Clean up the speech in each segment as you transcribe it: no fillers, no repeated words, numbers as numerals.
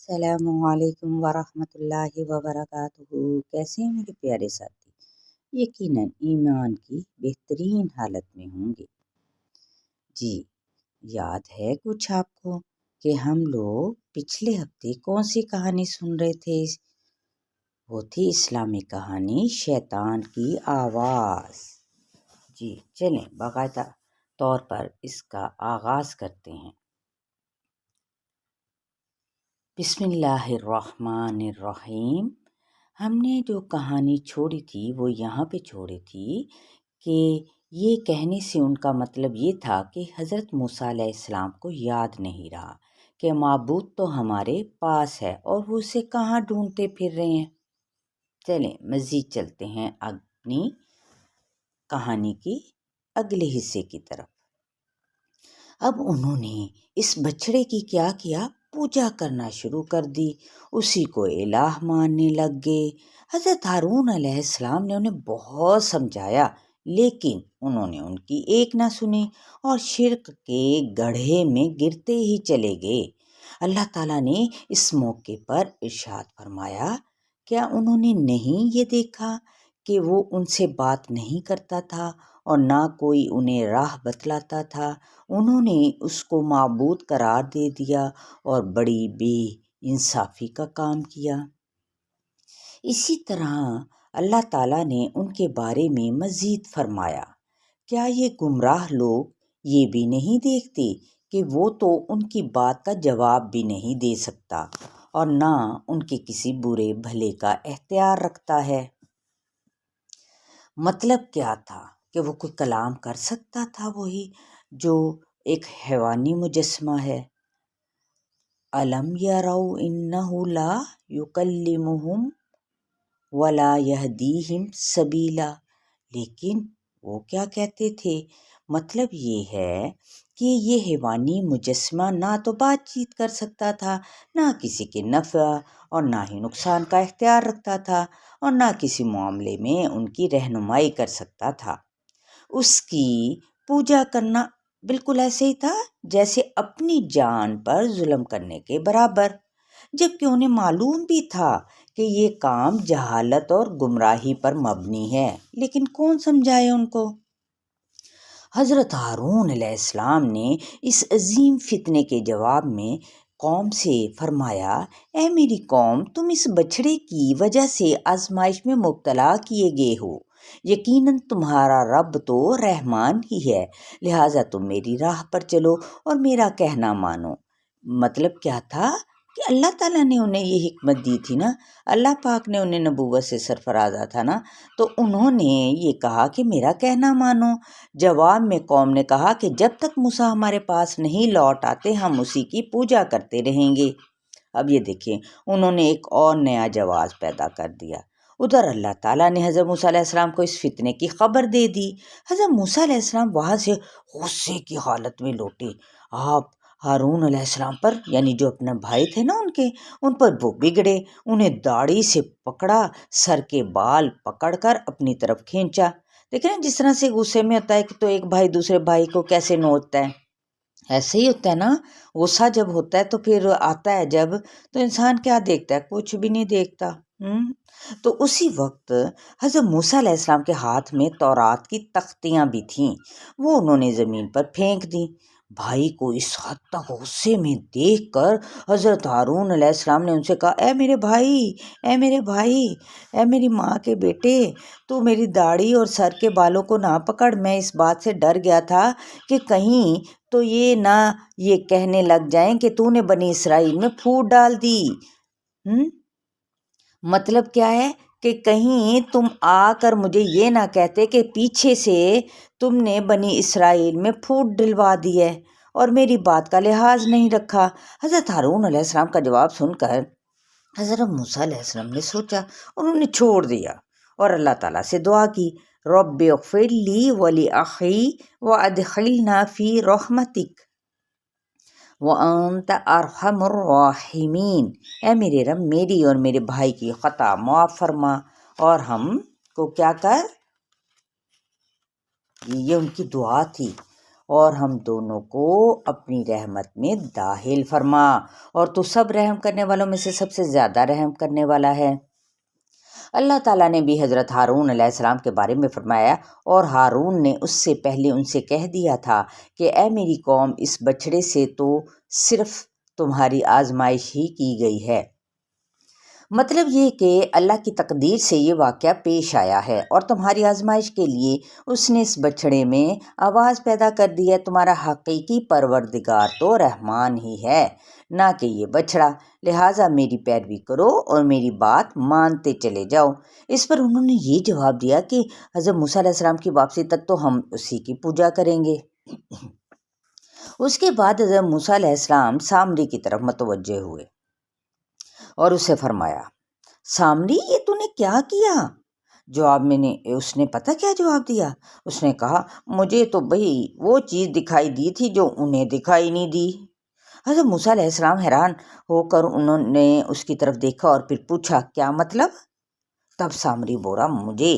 السلام علیکم ورحمۃ اللہ وبرکاتہ۔ کیسے ہیں میرے پیارے ساتھی؟ یقیناً ایمان کی بہترین حالت میں ہوں گے۔ جی، یاد ہے کچھ آپ کو کہ ہم لوگ پچھلے ہفتے کون سی کہانی سن رہے تھے؟ وہ تھی اسلامی کہانی شیطان کی آواز۔ جی چلیں باقاعدہ طور پر اس کا آغاز کرتے ہیں۔ بسم اللہ الرحمن الرحیم۔ ہم نے جو کہانی چھوڑی تھی وہ یہاں پہ چھوڑی تھی کہ یہ کہنے سے ان کا مطلب یہ تھا کہ حضرت موسیٰ علیہ السلام کو یاد نہیں رہا کہ معبود تو ہمارے پاس ہے اور وہ اسے کہاں ڈھونڈتے پھر رہے ہیں۔ چلیں مزید چلتے ہیں اپنی کہانی کی اگلے حصے کی طرف۔ اب انہوں نے اس بچڑے کی کیا کیا؟ پوجا کرنا شروع کر دی، اسی کو الہ ماننے لگ گئے۔ حضرت ہارون علیہ السلام نے انہیں بہت سمجھایا لیکن انہوں نے ان کی ایک نہ سنی اور شرک کے گڑھے میں گرتے ہی چلے گئے۔ اللہ تعالیٰ نے اس موقع پر ارشاد فرمایا، کیا انہوں نے نہیں یہ دیکھا کہ وہ ان سے بات نہیں کرتا تھا اور نہ کوئی انہیں راہ بتلاتا تھا؟ انہوں نے اس کو معبود قرار دے دیا اور بڑی بے انصافی کا کام کیا۔ اسی طرح اللہ تعالیٰ نے ان کے بارے میں مزید فرمایا، کیا یہ گمراہ لوگ یہ بھی نہیں دیکھتے کہ وہ تو ان کی بات کا جواب بھی نہیں دے سکتا اور نہ ان کے کسی برے بھلے کا اختیار رکھتا ہے۔ مطلب کیا تھا کہ وہ کوئی کلام کر سکتا تھا، وہی جو ایک حیوانی مجسمہ ہے۔ الم یروا انہ لا یکلمہم ولا یہدیہم سبیلا، لیکن وہ کیا کہتے تھے؟ مطلب یہ ہے کہ یہ حیوانی مجسمہ نہ تو بات چیت کر سکتا تھا، نہ کسی کے نفع اور نہ ہی نقصان کا اختیار رکھتا تھا اور نہ کسی معاملے میں ان کی رہنمائی کر سکتا تھا۔ اس کی پوجا کرنا بالکل ایسے ہی تھا جیسے اپنی جان پر ظلم کرنے کے برابر، جبکہ انہیں معلوم بھی تھا کہ یہ کام جہالت اور گمراہی پر مبنی ہے، لیکن کون سمجھائے ان کو؟ حضرت ہارون علیہ السلام نے اس عظیم فتنے کے جواب میں قوم سے فرمایا، اے میری قوم، تم اس بچڑے کی وجہ سے آزمائش میں مبتلا کیے گئے ہو۔ یقیناً تمہارا رب تو رحمان ہی ہے، لہٰذا تم میری راہ پر چلو اور میرا کہنا مانو۔ مطلب کیا تھا کہ اللہ تعالیٰ نے انہیں یہ حکمت دی تھی نا، اللہ پاک نے انہیں نبوت سے سرفرازا تھا نا، تو انہوں نے یہ کہا کہ میرا کہنا مانو۔ جواب میں قوم نے کہا کہ جب تک موسیٰ ہمارے پاس نہیں لوٹ آتے ہم اسی کی پوجا کرتے رہیں گے۔ اب یہ دیکھیں، انہوں نے ایک اور نیا جواز پیدا کر دیا۔ ادھر اللہ تعالیٰ نے حضرت موسیٰ علیہ السلام کو اس فتنے کی خبر دے دی۔ حضرت موسیٰ علیہ السلام وہاں سے غصے کی حالت میں لوٹے۔ آپ ہارون علیہ السلام پر، یعنی جو اپنے بھائی تھے نا ان پر وہ بگڑے، انہیں داڑھی سے پکڑا، سر کے بال پکڑ کر اپنی طرف کھینچا۔ دیکھیں نا جس طرح سے غصے میں ہوتا ہے کہ تو ایک بھائی دوسرے بھائی کو کیسے نوچتا ہے، ایسے ہی ہوتا ہے نا۔ غصہ جب ہوتا ہے تو پھر آتا ہے جب، تو انسان کیا دیکھتا ہے؟ کچھ بھی نہیں دیکھتا۔ تو اسی وقت حضرت موسیٰ علیہ السلام کے ہاتھ میں تورات کی تختیاں بھی تھیں، وہ انہوں نے زمین پر پھینک دیں۔ بھائی کو اس حد تک غصے میں دیکھ کر حضرت ہارون علیہ السلام نے ان سے کہا، اے میرے بھائی، اے میرے بھائی، اے میری ماں کے بیٹے، تو میری داڑھی اور سر کے بالوں کو نہ پکڑ۔ میں اس بات سے ڈر گیا تھا کہ کہیں تو یہ نہ یہ کہنے لگ جائیں کہ تو نے بنی اسرائیل میں پھوٹ ڈال دی۔ مطلب کیا ہے کہ کہیں تم آ کر مجھے یہ نہ کہتے کہ پیچھے سے تم نے بنی اسرائیل میں پھوٹ ڈلوا دی ہے اور میری بات کا لحاظ نہیں رکھا۔ حضرت ہارون علیہ السلام کا جواب سن کر حضرت موسیٰ علیہ السلام نے سوچا، انہوں نے چھوڑ دیا اور اللہ تعالیٰ سے دعا کی، رب اغفر لی ولی اخی وادخلنا فی رحمتک وَأَنْتَ أَرْحَمُ الرَّاحِمِينَ، اے میرے رب میری اور میرے بھائی کی خطا معاف فرما اور ہم کو کیا کر۔ یہ ان کی دعا تھی اور ہم دونوں کو اپنی رحمت میں داخل فرما، اور تو سب رحم کرنے والوں میں سے سب سے زیادہ رحم کرنے والا ہے۔ اللہ تعالیٰ نے بھی حضرت ہارون علیہ السلام کے بارے میں فرمایا، اور ہارون نے اس سے پہلے ان سے کہہ دیا تھا کہ اے میری قوم، اس بچڑے سے تو صرف تمہاری آزمائش ہی کی گئی ہے۔ مطلب یہ کہ اللہ کی تقدیر سے یہ واقعہ پیش آیا ہے اور تمہاری آزمائش کے لیے اس نے اس بچڑے میں آواز پیدا کر دی ہے۔ تمہارا حقیقی پروردگار تو رحمان ہی ہے، نہ کہ یہ بچڑا، لہٰذا میری پیروی کرو اور میری بات مانتے چلے جاؤ۔ اس پر انہوں نے یہ جواب دیا کہ حضرت موسیٰ علیہ السلام کی واپسی تک تو ہم اسی کی پوجا کریں گے۔ اس کے بعد حضرت موسیٰ علیہ السلام سامری کی طرف متوجہ ہوئے اور اسے فرمایا، سامری، یہ تو نے کیا کیا؟ جواب میں نے اس نے پتہ کیا جواب دیا؟ اس نے کہا، مجھے تو بھئی وہ چیز دکھائی دی تھی جو انہیں دکھائی نہیں دی۔ حضرت موسیٰ علیہ السلام حیران ہو کر انہوں نے اس کی طرف دیکھا اور پھر پوچھا، کیا مطلب؟ تب سامری بولا، مجھے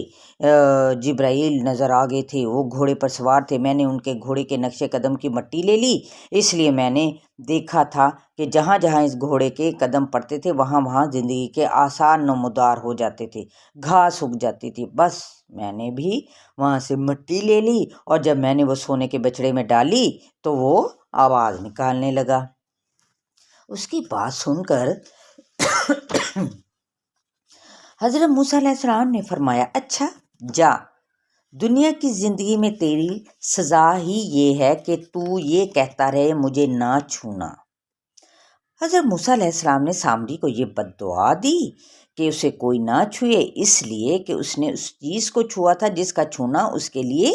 جبرائیل نظر آ گئے تھے، وہ گھوڑے پر سوار تھے، میں نے ان کے گھوڑے کے نقش قدم کی مٹی لے لی، اس لیے میں نے دیکھا تھا کہ جہاں جہاں اس گھوڑے کے قدم پڑتے تھے وہاں وہاں زندگی کے آثار نمودار ہو جاتے تھے، گھاس اگ جاتی تھی، بس میں نے بھی وہاں سے مٹی لے لی، اور جب میں نے وہ سونے کے بچڑے میں ڈالی تو وہ آواز نکالنے لگا۔ اس کی بات سن کر حضرت موسیٰ علیہ السلام نے فرمایا، اچھا جا، دنیا کی زندگی میں تیری سزا ہی یہ ہے کہ تو یہ کہتا رہے مجھے نہ چھونا۔ حضرت موسیٰ علیہ السلام نے سامری کو یہ بد دعا دی کہ اسے کوئی نہ چھوئے، اس لیے کہ اس نے اس چیز کو چھوا تھا جس کا چھونا اس کے لیے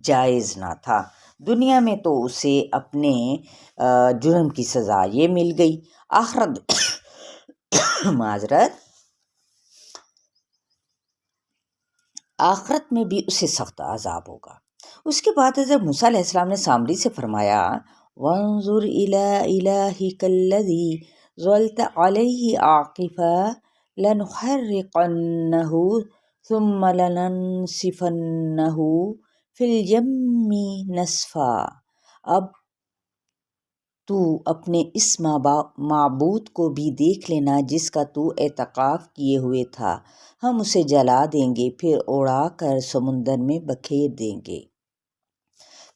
جائز نہ تھا۔ دنیا میں تو اسے اپنے جرم کی سزا یہ مل گئی، آخرت میں بھی اسے سخت عذاب ہوگا۔ اس کے بعد حضرت موسیٰ علیہ السلام نے سامری سے فرمایا، وانظر الی الہک الذی ظلت علیہ عاکفا لنحرقنہ ثم لننسفنہ فی الیم نسفا۔ اب تو اپنے اس معبود کو بھی دیکھ لینا جس کا تو اعتکاف کیے ہوئے تھا، ہم اسے جلا دیں گے، پھر اڑا کر سمندر میں بکھیر دیں گے۔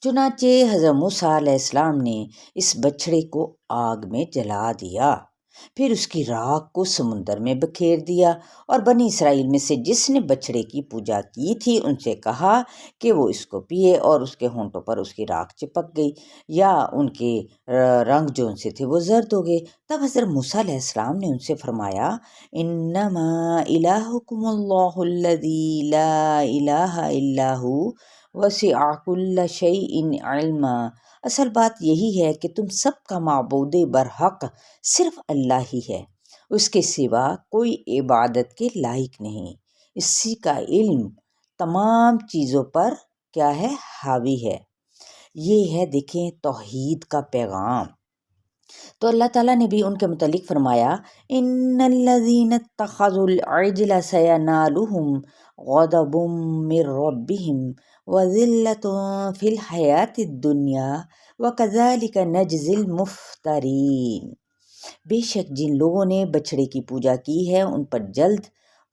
چنانچہ حضرت موسیٰ علیہ السلام نے اس بچڑے کو آگ میں جلا دیا، پھر اس کی راکھ کو سمندر میں بکھیر دیا، اور بنی اسرائیل میں سے جس نے بچڑے کی پوجا کی تھی ان سے کہا کہ وہ اس کو پیے، اور اس کے ہونٹوں پر اس کی راکھ چپک گئی، یا ان کے رنگ جو ان سے تھے وہ زرد ہو گئے۔ تب حضرت موسیٰ علیہ السلام نے ان سے فرمایا، انما الہکم اللہ الذی لا الہ الا ہو وسع کل شیء علما۔ اصل بات یہی ہے کہ تم سب کا معبود برحق صرف اللہ ہی ہے، اس کے سوا کوئی عبادت کے لائق نہیں، اسی کا علم تمام چیزوں پر کیا ہے، حاوی ہے۔ یہ ہے دیکھیں توحید کا پیغام۔ تو اللہ تعالیٰ نے بھی ان کے متعلق فرمایا، ان الذین اتخذوا العجل سینالہم غضب من ربہم وذلۃ فی الحیاۃ الدنیا وکذالک نجزی المفترین۔ بے شک جن لوگوں نے بچڑے کی پوجا کی ہے ان پر جلد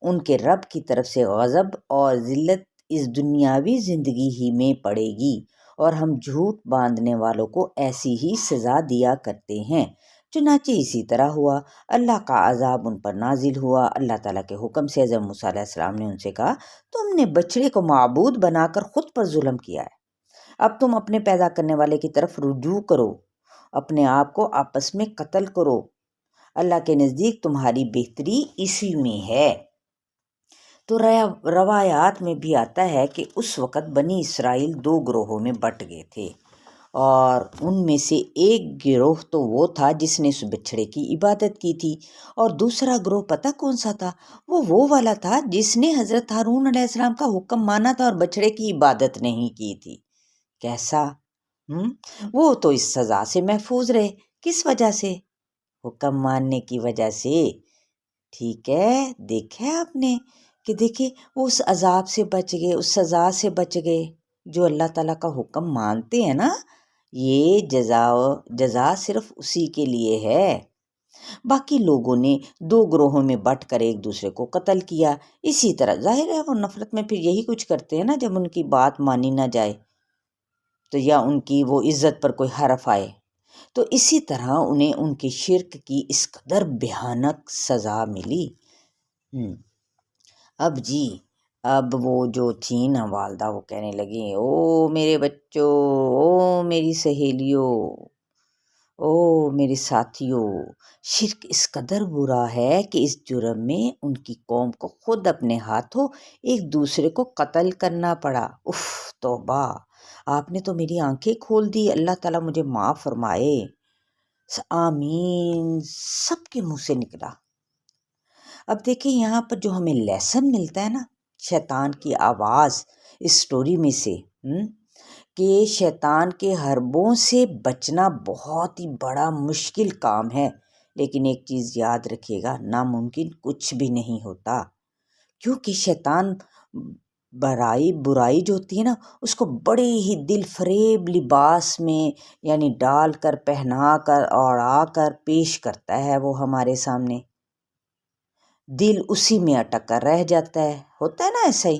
ان کے رب کی طرف سے غضب اور ذلت اس دنیاوی زندگی ہی میں پڑے گی، اور ہم جھوٹ باندھنے والوں کو ایسی ہی سزا دیا کرتے ہیں۔ چنانچہ اسی طرح ہوا، اللہ کا عذاب ان پر نازل ہوا۔ اللہ تعالیٰ کے حکم سے حضرت موسیٰ علیہ السلام نے ان سے کہا، تم نے بچڑے کو معبود بنا کر خود پر ظلم کیا ہے، اب تم اپنے پیدا کرنے والے کی طرف رجوع کرو، اپنے آپ کو آپس میں قتل کرو، اللہ کے نزدیک تمہاری بہتری اسی میں ہے۔ تو روایات میں بھی آتا ہے کہ اس وقت بنی اسرائیل 2 گروہوں میں بٹ گئے تھے، اور ان میں سے ایک گروہ تو وہ تھا جس نے اس بچڑے کی عبادت کی تھی، اور دوسرا گروہ پتہ کون سا تھا؟ وہ والا تھا جس نے حضرت ہارون علیہ السلام کا حکم مانا تھا اور بچڑے کی عبادت نہیں کی تھی۔ کیسا؟ وہ تو اس سزا سے محفوظ رہے۔ کس وجہ سے؟ حکم ماننے کی وجہ سے۔ ٹھیک ہے، دیکھا آپ نے کہ دیکھیں وہ اس عذاب سے بچ گئے، اس سزا سے بچ گئے۔ جو اللہ تعالیٰ کا حکم مانتے ہیں نا، یہ جزا صرف اسی کے لیے ہے۔ باقی لوگوں نے 2 گروہوں میں بٹ کر ایک دوسرے کو قتل کیا۔ اسی طرح ظاہر ہے وہ نفرت میں پھر یہی کچھ کرتے ہیں نا، جب ان کی بات مانی نہ جائے تو یا ان کی وہ عزت پر کوئی حرف آئے، تو اسی طرح انہیں ان کے شرک کی اس قدر بھیانک سزا ملی۔ اب وہ جو تھی نا والدہ، وہ کہنے لگی او میرے بچوں، او میری سہیلیوں، او میرے ساتھیوں، شرک اس قدر برا ہے کہ اس جرم میں ان کی قوم کو خود اپنے ہاتھوں ایک دوسرے کو قتل کرنا پڑا۔ اف توبہ، آپ نے تو میری آنکھیں کھول دی، اللہ تعالیٰ مجھے معاف فرمائے۔ آمین سب کے منہ سے نکلا۔ اب دیکھیں یہاں پر جو ہمیں لیسن ملتا ہے نا شیطان کی آواز اس سٹوری میں سے، کہ شیطان کے حربوں سے بچنا بہت ہی بڑا مشکل کام ہے، لیکن ایک چیز یاد رکھیے گا، ناممکن کچھ بھی نہیں ہوتا، کیونکہ شیطان برائی جو ہوتی ہے نا، اس کو بڑے ہی دل فریب لباس میں یعنی ڈال کر، پہنا کر اور آ کر پیش کرتا ہے وہ ہمارے سامنے، دل اسی میں اٹک کر رہ جاتا ہے، ہوتا ہے نا ایسا ہی۔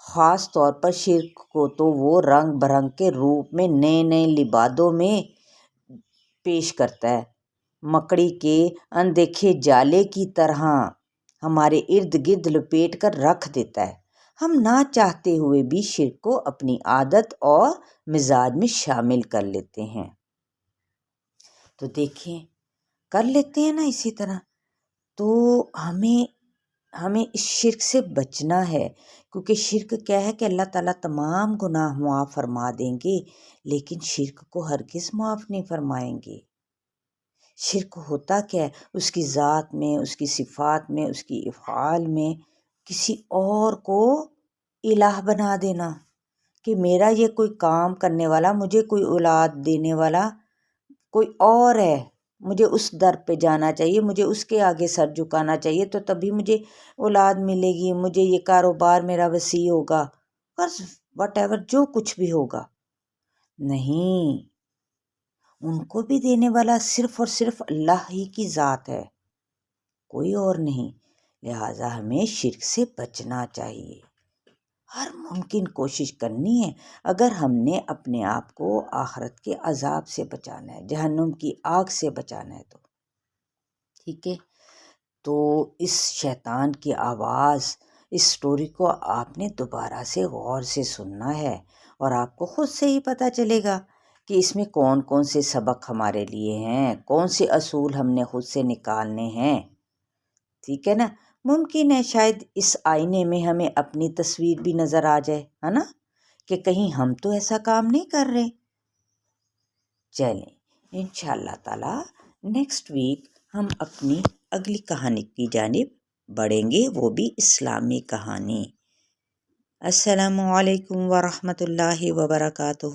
خاص طور پر شرک کو تو وہ رنگ برنگ کے روپ میں نئے نئے لبادوں میں پیش کرتا ہے، مکڑی کے اندیکھے جالے کی طرح ہمارے ارد گرد لپیٹ کر رکھ دیتا ہے۔ ہم نہ چاہتے ہوئے بھی شرک کو اپنی عادت اور مزاج میں شامل کر لیتے ہیں۔ تو دیکھیں کر لیتے ہیں نا اسی طرح، تو ہمیں اس شرک سے بچنا ہے، کیونکہ شرک کیا ہے کہ اللہ تعالیٰ تمام گناہ معاف فرما دیں گے، لیکن شرک کو ہرگز معاف نہیں فرمائیں گے۔ شرک ہوتا کیا ہے؟ اس کی ذات میں، اس کی صفات میں، اس کی افعال میں کسی اور کو الہ بنا دینا، کہ میرا یہ کوئی کام کرنے والا، مجھے کوئی اولاد دینے والا کوئی اور ہے، مجھے اس در پہ جانا چاہیے، مجھے اس کے آگے سر جھکانا چاہیے، تو تبھی مجھے اولاد ملے گی، مجھے یہ کاروبار میرا وسیع ہوگا، وٹ ایور جو کچھ بھی ہوگا۔ نہیں، ان کو بھی دینے والا صرف اور صرف اللہ ہی کی ذات ہے، کوئی اور نہیں۔ لہٰذا ہمیں شرک سے بچنا چاہیے، ہر ممکن کوشش کرنی ہے، اگر ہم نے اپنے آپ کو آخرت کے عذاب سے بچانا ہے، جہنم کی آگ سے بچانا ہے تو ٹھیک ہے۔ تو اس شیطان کی آواز، اس سٹوری کو آپ نے دوبارہ سے غور سے سننا ہے، اور آپ کو خود سے ہی پتہ چلے گا کہ اس میں کون کون سے سبق ہمارے لیے ہیں، کون سے اصول ہم نے خود سے نکالنے ہیں، ٹھیک ہے نا۔ ممکن ہے شاید اس آئینے میں ہمیں اپنی تصویر بھی نظر آ جائے، ہے نا، کہ کہیں ہم تو ایسا کام نہیں کر رہے۔ چلیں انشاءاللہ تعالی نیکسٹ ویک ہم اپنی اگلی کہانی کی جانب بڑھیں گے، وہ بھی اسلامی کہانی۔ السلام علیکم ورحمۃ اللہ وبرکاتہ۔